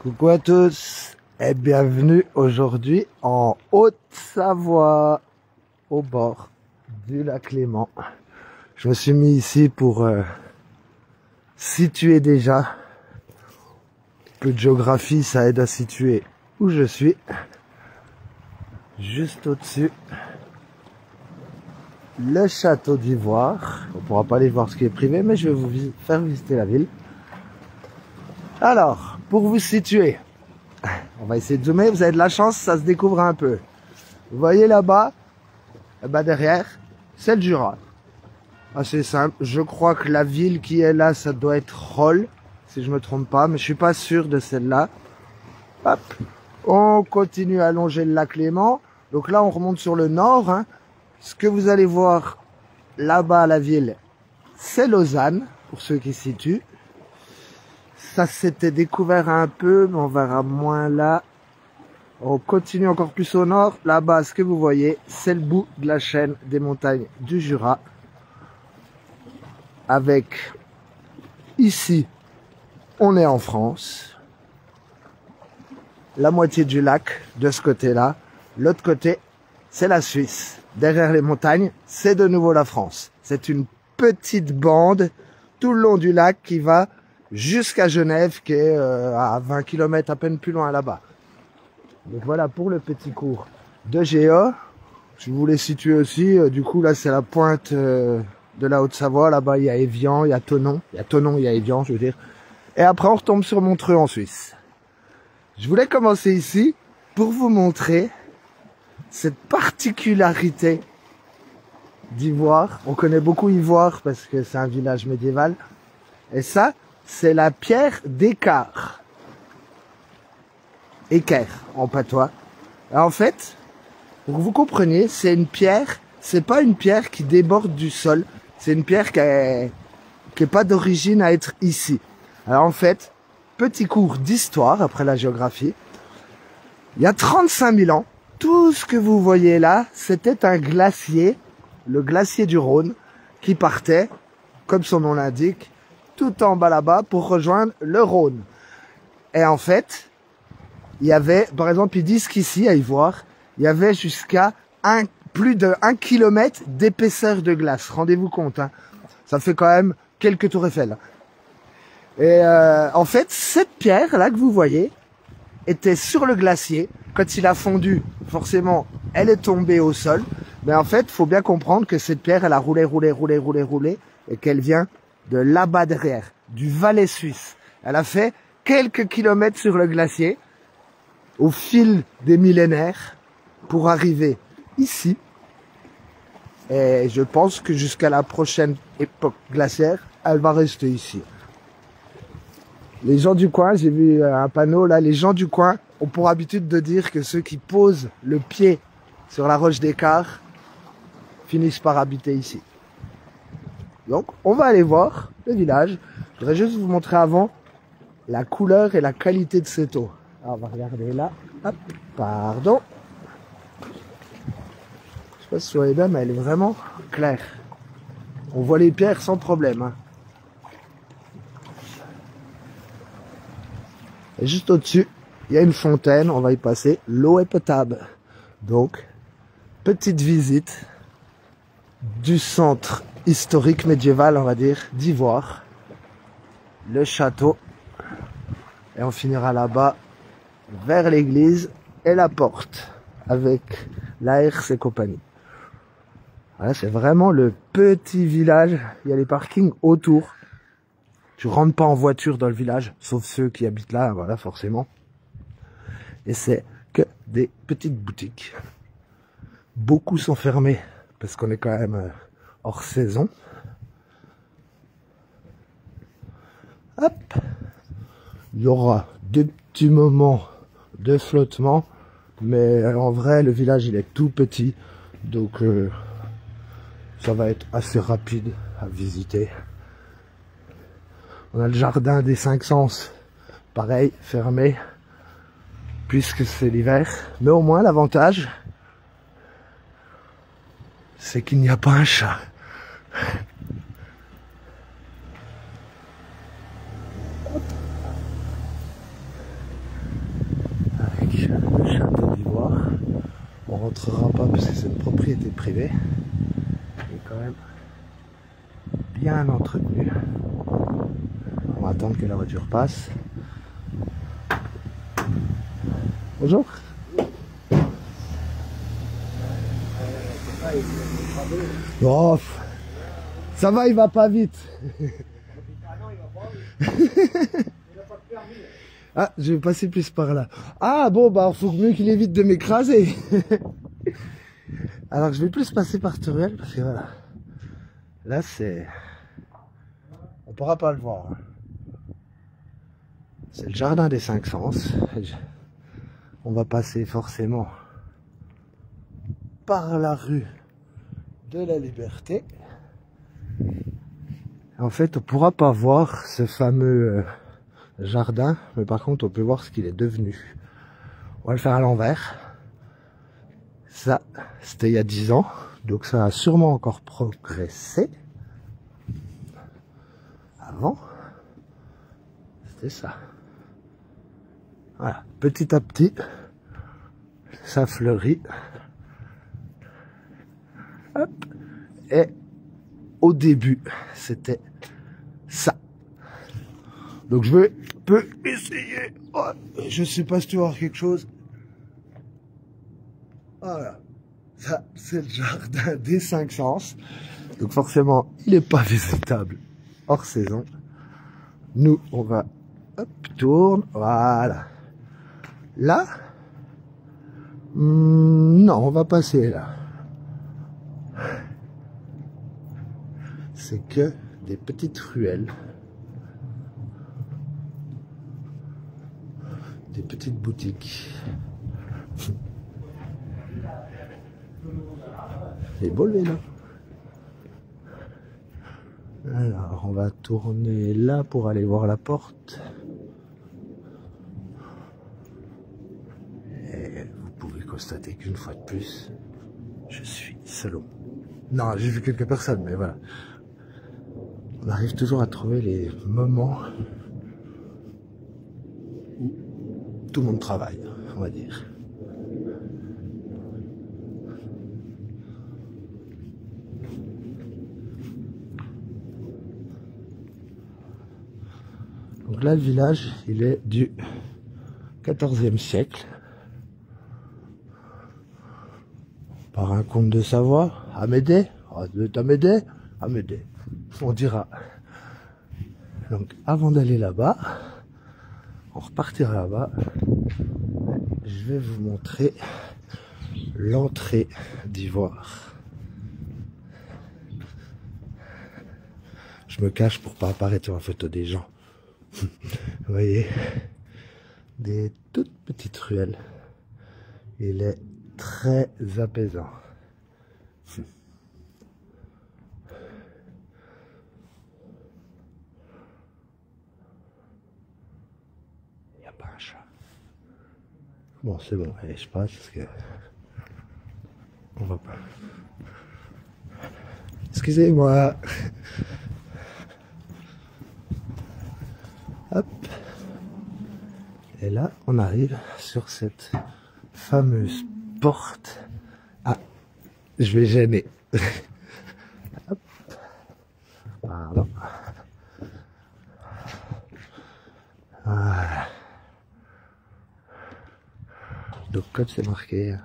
Coucou à tous et bienvenue aujourd'hui en Haute-Savoie, au bord du lac Léman. Je me suis mis ici pour situer déjà. Un peu de géographie, ça aide à situer où je suis. Juste au-dessus, le château d'Ivoire. On ne pourra pas aller voir ce qui est privé, mais je vais vous faire visiter la ville. Alors, pour vous situer, on va essayer de zoomer, vous avez de la chance, ça se découvre un peu. Vous voyez là-bas, derrière, c'est le Jura. Assez simple, je crois que la ville qui est là, ça doit être Rolle, si je me trompe pas, mais je suis pas sûr de celle-là. Hop, on continue à longer le lac Léman. Donc là, on remonte sur le nord. Hein. Ce que vous allez voir là-bas, la ville, c'est Lausanne, pour ceux qui se situent. Ça s'était découvert un peu, mais on verra moins là. On continue encore plus au nord. Là-bas, ce que vous voyez, c'est le bout de la chaîne des montagnes du Jura. Avec, ici, on est en France. La moitié du lac, de ce côté-là. L'autre côté, c'est la Suisse. Derrière les montagnes, c'est de nouveau la France. C'est une petite bande tout le long du lac qui va jusqu'à Genève, qui est à 20 km à peine plus loin là-bas. Donc voilà pour le petit cours de Géo. Je voulais situer aussi, du coup là c'est la pointe de la Haute-Savoie. Là-bas il y a Évian, il y a Thonon. Il y a Thonon, il y a Évian, je veux dire. Et après on retombe sur Montreux en Suisse. Je voulais commencer ici pour vous montrer cette particularité d'Ivoire. On connaît beaucoup Ivoire parce que c'est un village médiéval. Et ça, c'est la pierre d'Équart. Équerre, en patois. Et en fait, pour que vous compreniez, c'est une pierre, c'est pas une pierre qui déborde du sol. C'est une pierre qui est pas d'origine à être ici. Alors en fait, petit cours d'histoire, après la géographie. Il y a 35 000 ans, tout ce que vous voyez là, c'était un glacier, le glacier du Rhône, qui partait, comme son nom l'indique, tout en bas là-bas pour rejoindre le Rhône. Et en fait, il y avait, par exemple, ils disent qu'ici, à Ivoire, il y avait jusqu'à plus de 1 km d'épaisseur de glace. Rendez-vous compte, hein. Ça fait quand même quelques tours Eiffel. Et en fait, cette pierre-là que vous voyez était sur le glacier. Quand il a fondu, forcément, elle est tombée au sol. Mais en fait, il faut bien comprendre que cette pierre, elle a roulé, et qu'elle vient de là-bas derrière, du Valais suisse. Elle a fait quelques kilomètres sur le glacier, au fil des millénaires, pour arriver ici. Et je pense que jusqu'à la prochaine époque glaciaire, elle va rester ici. Les gens du coin, j'ai vu un panneau là, les gens du coin ont pour habitude de dire que ceux qui posent le pied sur la roche d'Équart finissent par habiter ici. Donc, on va aller voir le village. Je voudrais juste vous montrer avant la couleur et la qualité de cette eau. Alors, on va regarder là. Hop, pardon. Je sais pas si vous voyez bien, mais elle est vraiment claire. On voit les pierres sans problème. Hein. Et juste au-dessus, il y a une fontaine. On va y passer. L'eau est potable. Donc, petite visite du centre historique médiéval, on va dire, d'Ivoire, le château, et on finira là-bas vers l'église et la porte avec l'ARS et compagnie. Voilà, c'est vraiment le petit village. Il y a les parkings autour. Tu rentres pas en voiture dans le village, sauf ceux qui habitent là, voilà, forcément. Et c'est que des petites boutiques. Beaucoup sont fermés parce qu'on est quand même hors saison. Hop. Il y aura des petits moments de flottement, mais en vrai le village il est tout petit, donc ça va être assez rapide à visiter. On a le jardin des 5 sens, pareil, fermé, puisque c'est l'hiver, mais au moins l'avantage c'est qu'il n'y a pas un chat. le château d'Ivoire. On rentrera pas parce que c'est une propriété privée. Il est quand même bien entretenu. On va attendre que la voiture passe. Bonjour. Oh, ça va, il va pas vite. Ah, je vais passer plus par là. Ah bon, bah faut mieux qu'il évite de m'écraser. Alors je vais plus passer par cette ruelle parce que voilà. Là c'est... On pourra pas le voir. C'est le jardin des 5 sens. On va passer forcément par la rue de la Liberté. En fait, on pourra pas voir ce fameux jardin, mais par contre, on peut voir ce qu'il est devenu. On va le faire à l'envers. Ça, c'était il y a 10 ans, donc ça a sûrement encore progressé. Avant, c'était ça. Voilà, petit à petit, ça fleurit. Hop. Et au début, c'était ça. Donc je peux essayer. Oh, je sais pas si tu vas voir quelque chose. Voilà. Ça, c'est le jardin des 5 sens. Donc forcément, il n'est pas visitable hors saison. Nous, on va... Hop, tourne. Voilà. Là, non, on va passer là. C'est que des petites ruelles. Des petites boutiques. C'est beau le vélo. Alors, on va tourner là pour aller voir la porte. Et vous pouvez constater qu'une fois de plus, je suis salaud. Non, j'ai vu quelques personnes, mais voilà. On arrive toujours à trouver les moments où tout le monde travaille, on va dire. Donc là, le village, il est du 14e siècle. Par un comte de Savoie, Amédée. Amédée, Amédée, on dira. Donc avant d'aller là-bas, on repartira là-bas. Je vais vous montrer l'entrée d'Ivoire. Je me cache pour pas apparaître sur la photo des gens. Vous voyez, des toutes petites ruelles. Il est très apaisant. Il n'y a pas un chat. Bon, c'est bon, allez, je passe parce que on va pas. Excusez-moi. Hop. Et là, on arrive sur cette fameuse porte. Ah, je vais gêner. Hop. Pardon. Voilà. Donc, comme c'est marqué,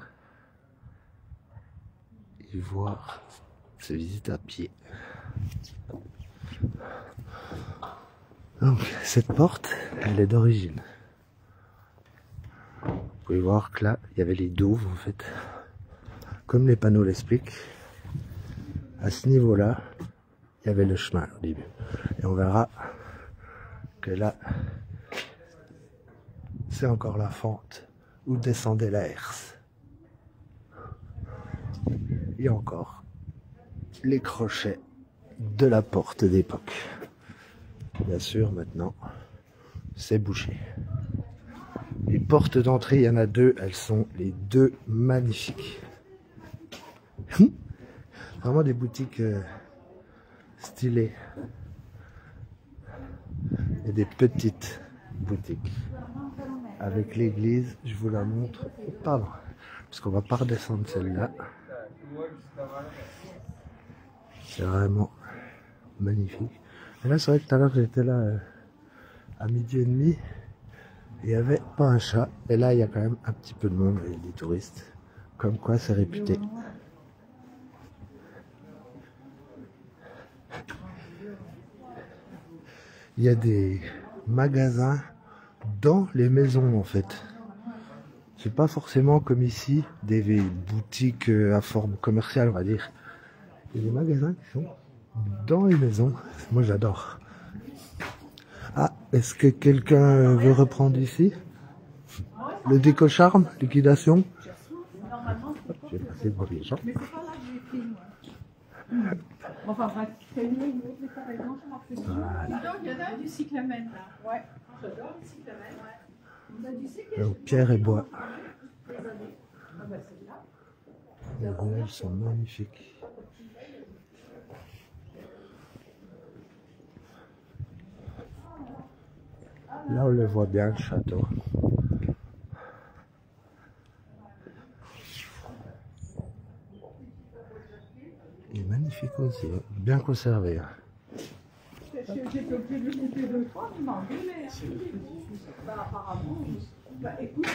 Ivoire se visite à pied. Donc, cette porte, elle est d'origine. Vous pouvez voir que là, il y avait les douves, en fait. Comme les panneaux l'expliquent. À ce niveau-là, il y avait le chemin au début. Et on verra que là, c'est encore la fente où descendait la herse. Et encore les crochets de la porte d'époque. Bien sûr, maintenant, c'est bouché. Les portes d'entrée, il y en a deux. Elles sont les deux magnifiques. Vraiment des boutiques stylées. Et des petites boutiques. avec l'église. Je vous la montre. Pardon. Parce qu'on va pas redescendre celle-là. C'est vraiment magnifique. Et là, c'est vrai que tout à l'heure, j'étais là à 12h30. Il n'y avait pas un chat. Et là, il y a quand même un petit peu de monde. Il y a des touristes. Comme quoi, c'est réputé. Il y a des magasins dans les maisons, en fait. C'est pas forcément comme ici, des boutiques à forme commerciale, on va dire. Il y a des magasins qui sont dans les maisons. Moi, j'adore. Ah, est-ce que quelqu'un veut reprendre ici? Le déco-charme, liquidation. J'ai passé devant les gens. Enfin, voilà. Il y en a du cyclamen là. Ouais. J'adore le cyclamen, ouais. Donc, pierre et bois. Les ruelles sont magnifiques. Là, on le voit bien, le château. Il est magnifique aussi, hein. Bien conservé. Hein. J'étais obligée de le couper 2-3, il m'a engueulé. Apparemment, écoute.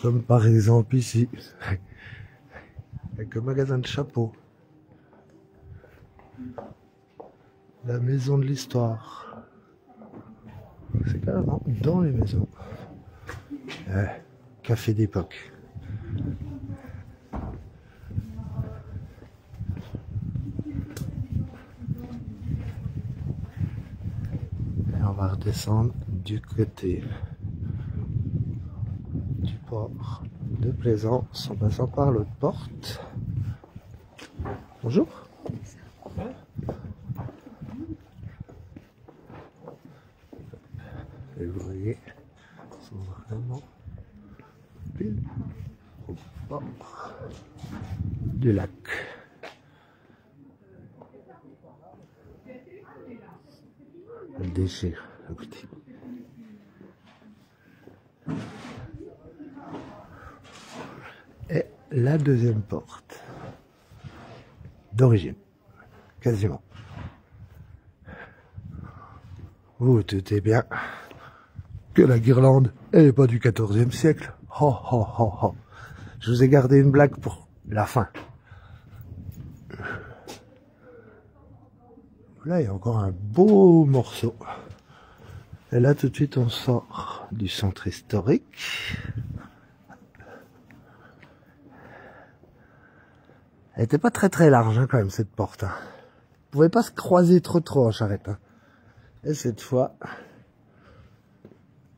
Comme par exemple ici, avec le magasin de chapeaux. La maison de l'histoire. C'est carrément dans les maisons. Café d'époque. Et on va redescendre du côté du port de Plaisance en passant par l'autre porte. Bonjour. Et vous voyez, ils sont vraiment pile au bord du lac. Elle déchire, écoutez. Et la deuxième porte d'origine, quasiment. Vous vous doutez bien que la guirlande, elle n'est pas du XIVe siècle. Oh, oh, oh, oh. Je vous ai gardé une blague pour la fin. Là, il y a encore un beau morceau. Et là, tout de suite, on sort du centre historique. Elle n'était pas très large, hein, quand même, cette porte. Hein. Vous pouvez pas se croiser trop en charrette. Hein. Et cette fois,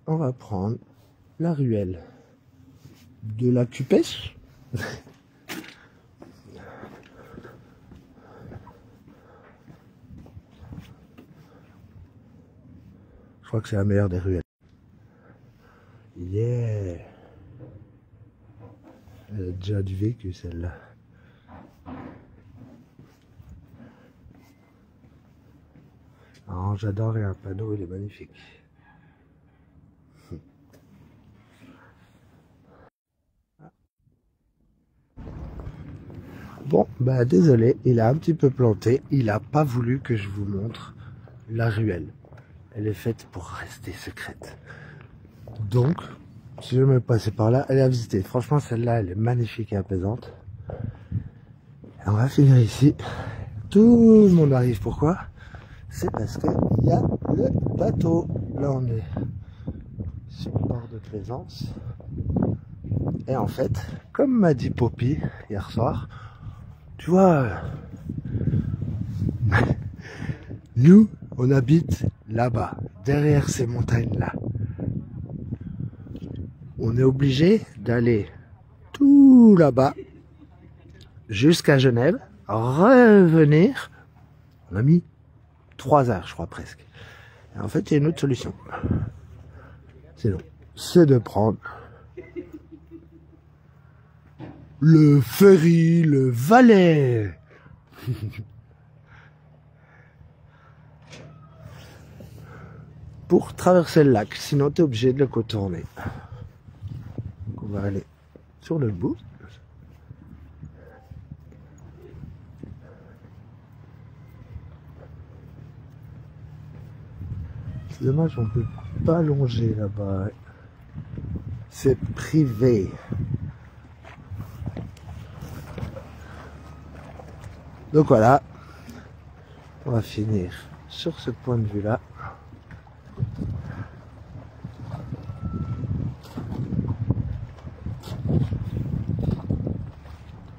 on va prendre la ruelle de la Cupèche. Je crois que c'est la meilleure des ruelles. Yeah! Elle a déjà du vécu, celle-là. Oh, j'adore, il y a un panneau, il est magnifique. Bon, bah désolé, il a un petit peu planté. Il a pas voulu que je vous montre la ruelle. Elle est faite pour rester secrète. Donc, si je me passais par là, elle est à visiter. Franchement, celle-là, elle est magnifique et apaisante. Et on va finir ici. Tout le monde arrive. Pourquoi? C'est parce qu'il y a le bateau. Là, on est sur le port de Plaisance. Et en fait, comme m'a dit Poppy hier soir, tu vois, nous, on habite là-bas, derrière ces montagnes-là. On est obligé d'aller tout là-bas, jusqu'à Genève, revenir. On a mis 3 heures, je crois, presque. Et en fait, il y a une autre solution. C'est de prendre le ferry, le Valais. pour traverser le lac. Sinon, tu es obligé de le contourner. Donc, on va aller sur le bout. C'est dommage, on peut pas longer là-bas. C'est privé. Donc voilà, on va finir sur ce point de vue-là.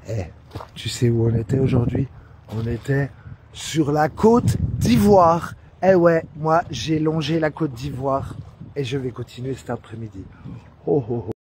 Eh, tu sais où on était aujourd'hui? On était sur la côte d'Ivoire. Eh ouais, moi j'ai longé la côte d'Ivoire et je vais continuer cet après-midi. Oh, oh, oh.